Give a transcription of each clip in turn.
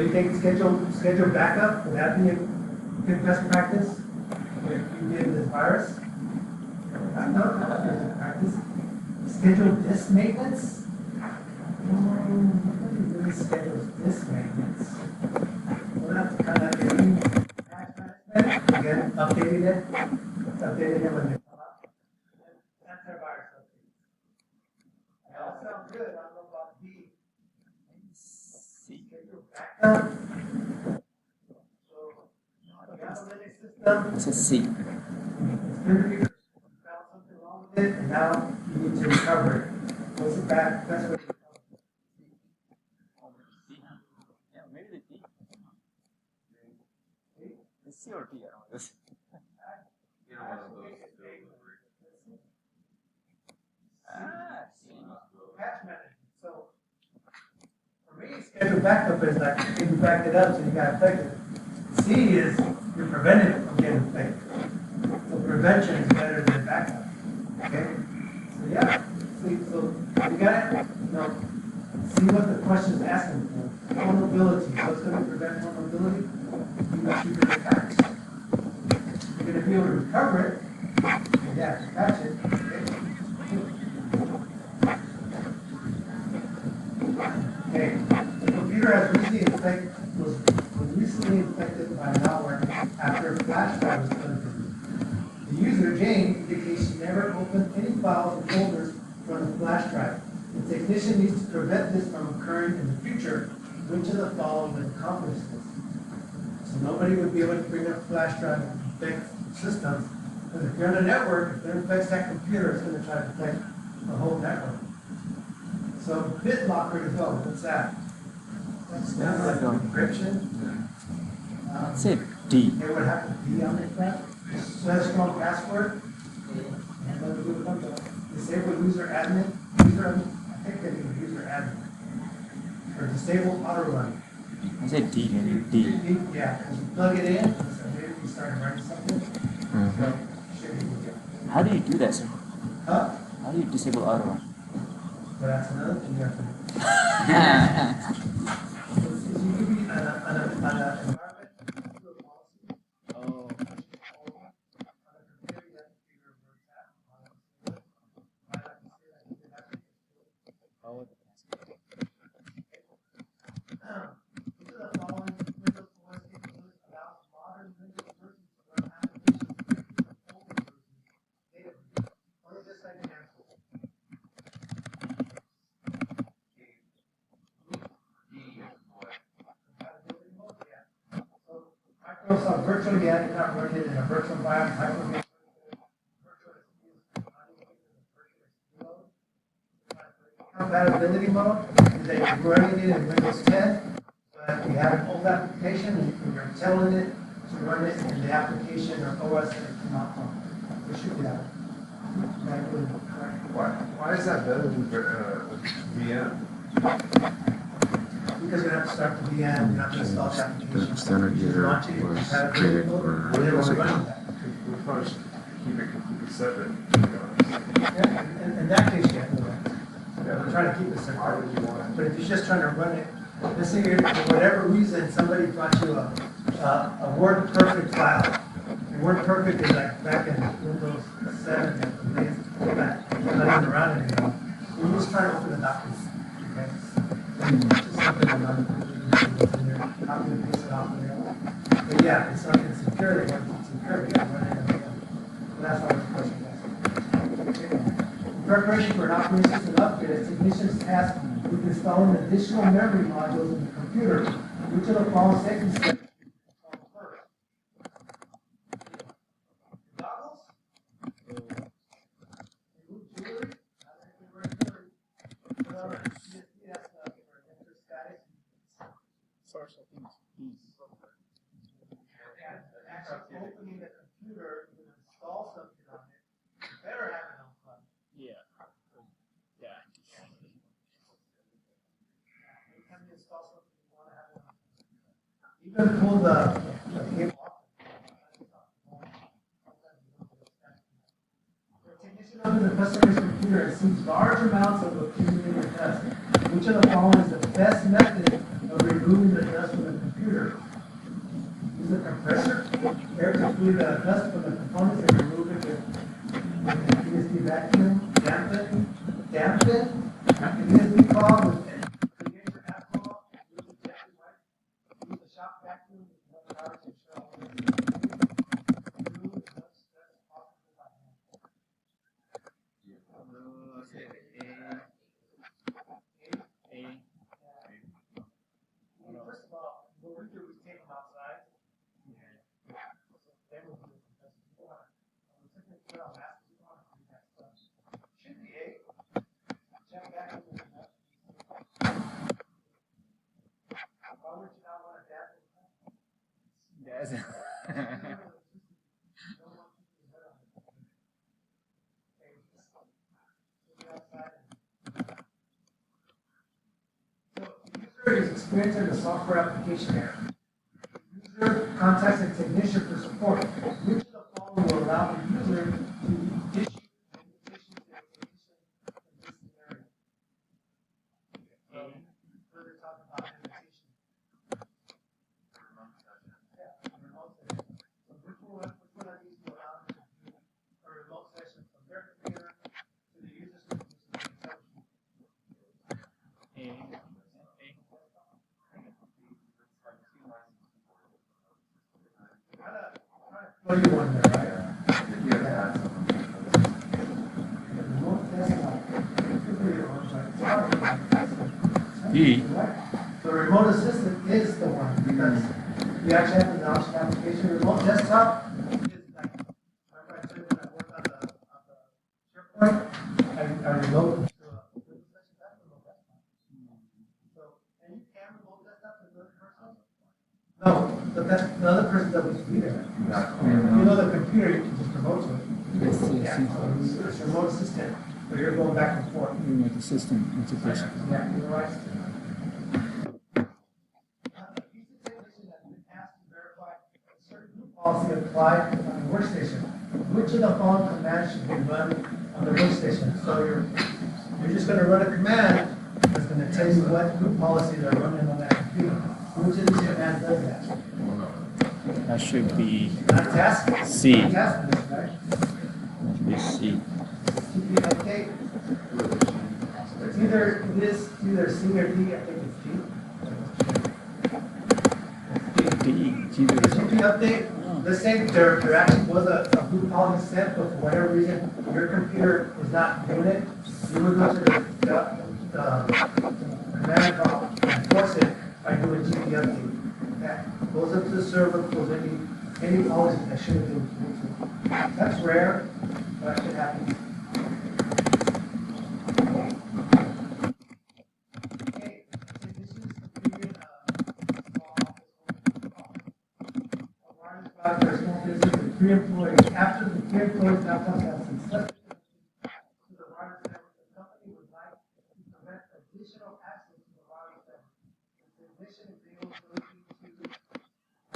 you think schedule backup, would that be a good best practice? If you get this virus? No, not good practice. Schedule disk maintenance? Nobody really schedules disk maintenance. We'll have to kind of get you patch management, again, updating it when they come up. Antivirus updates. They all sound good, I don't know about D. Schedule backup. So, the analytics system. It's a C. It's good to found something wrong with it, and now you need to recover it. What's the best way to recover it? Yeah, maybe the D. The C or D, I don't know. This. C. Patch management. So, for me, schedule backup is like you backed it up so you got affected. C is you're preventing it from getting affected. So prevention is better than backup. Okay? So yeah. So you gotta, see what the question is asking for. Vulnerability. What's going to prevent vulnerability? You must keep it attached. You're going to be able to recover it. You have to patch it. Okay. The computer was recently infected by malware after a flash drive was delivered. The user, Jane, indicates she never opened any files or folders from the flash drive. The technician needs to prevent this from occurring in the future. Which of the following would accomplish this? So nobody would be able to bring up a flash drive and infect systems. Because if you're on a network, if it infects that computer, it's going to try to infect the whole network. So BitLocker as well, what's that? That's like encryption. Say D. It would have to be on the front. So that's a strong password. Disable user admin. I think they need user admin. Or disable auto run. I said D, maybe D. Yeah, because you plug it in, so maybe you start running something. So should be good. How do you do that, sir? Huh? How do you disable auto run? But that's another thing you have to do. So you could be on an environment, do a policy. Oh. Microsoft Virtual, yeah, you cannot run it in a virtual environment. Compatibility mode is that you're running it in Windows 10, but you have an old application and you're telling it to run it in the application or OS that it came out from. It should be that. Why is that better than VM? Because you have to start the VM, you have to install the application. The standard user was created for running that. We probably should keep it completely separate. Yeah, in that case, you have to do that. I'm trying to keep it separate. But if you're just trying to run it, let's say for whatever reason somebody brought you a Word Perfect file. And Word Perfect is like back in Windows 7 and days back. It's not even around anymore. You just try to open the document. Okay? Just something in there, copy and paste it off of there. But yeah, it's something secure. They want it secure. You can run it again. That's why the question is. Preparation for an operating system upgrade, a technician's tasked with installing additional memory modules in the computer. Which of the following seconds steps first? Goggles? Jewelry? Source, I think it's D. Actually opening the computer to install something on it, you better have it on file. Yeah. Yeah. Anytime you install something, you want to have it on file. You can pull the cable off. The technician opens the customer's computer and sees large amounts of accumulated dust. Which of the following is the best method of removing the dust dust from the computer. Use a compressor, air to free the dust from the components and remove it with an ESD vacuum, dampen, an ESD cloth with creator alcohol, use a jacket wipe, use a shop vacuum with one hour to show. Remove as much dust as possible by hand. First of all, what we do is take them outside. Then we'll do it because we want to, we're taking it out last, we want to do that stuff. Should be A. Check back with the nut. Why would you not want to dab it? Yes. Is experiencing the software application error. User contacts a technician for support. Which of the following will allow the user to issue notifications to the technician in this scenario? Further talk about invitation. Yeah, remote session. So which one of these will allow them to do a remote session from their computer to the user's computer? What do you want there, right? Yeah. The remote assistant is the one because you actually have to launch an application. Remote desktop is like, remember I told you when I worked on the SharePoint, I remote to a Windows session, that's remote desktop. So, and you can remote desktop to another person? No, but that's the other person doesn't be there. You know the computer, you can just remote to it. Yes, yes, Yeah, yes. so it's a remote assistant, but you're going back and forth. Remote system integration. Yeah, you're right. He's the technician that's been asked to verify a certain group policy applied on the workstation. Which of the following commands should be run on the workstation? So you're just going to run a command that's going to tell you what group policy they're running on that computer. Which of these commands does that? That should be Not task? C. Task list, right? Should be C. TP update. It's either C or D. I think it's G. D. The GP update, let's say there actually was a group policy set, but for whatever reason, your computer is not doing it, you would go to the command prompt and force it by doing GP update. That goes up to the server, pulls any policy that should have been. That's rare, but that should happen. Okay, so this is creating a small business with 3 employees. After the 3 employees now comes out some stuff to the wireless network, the company would like to prevent additional access to the wireless network. The technician is able to look into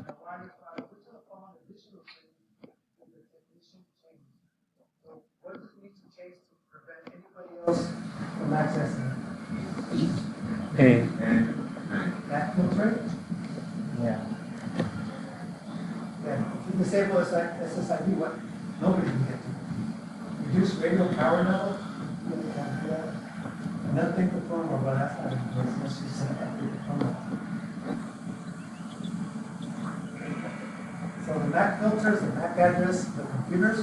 the wireless router. Which of the following additional things will the technician change? So what does it need to change to prevent anybody else from accessing it? A. That filter? Yeah. Yeah, if you disable SSID, what nobody can get to. Reduce radio power level, you can't do that. Another thing for firmware, but that's not important, let's just set that with the firmware. So the MAC filters, the MAC address, the computers,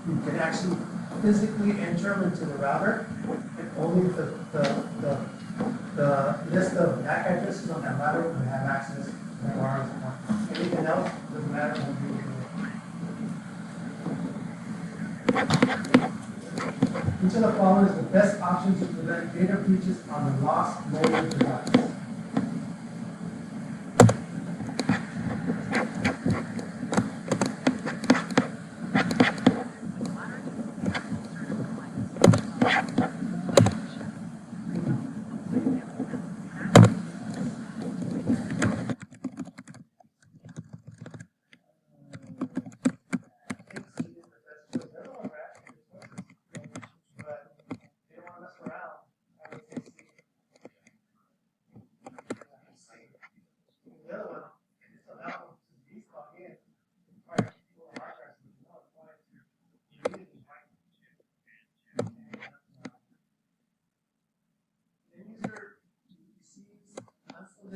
you can actually physically enter them into the router, and only the list of MAC addresses on that router will have access to that wireless point. Anything else doesn't matter. Won't be able to do it. Which of the following is the best option to prevent data breaches on the lost mobile device?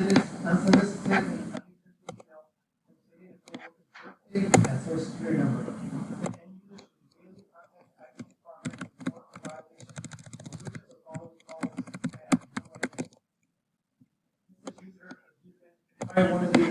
unsolicited and detail, including birthday and social security number. The end user should daily contact IT department to report the violation of which of the following policies and what it is. This user, if you can find one of these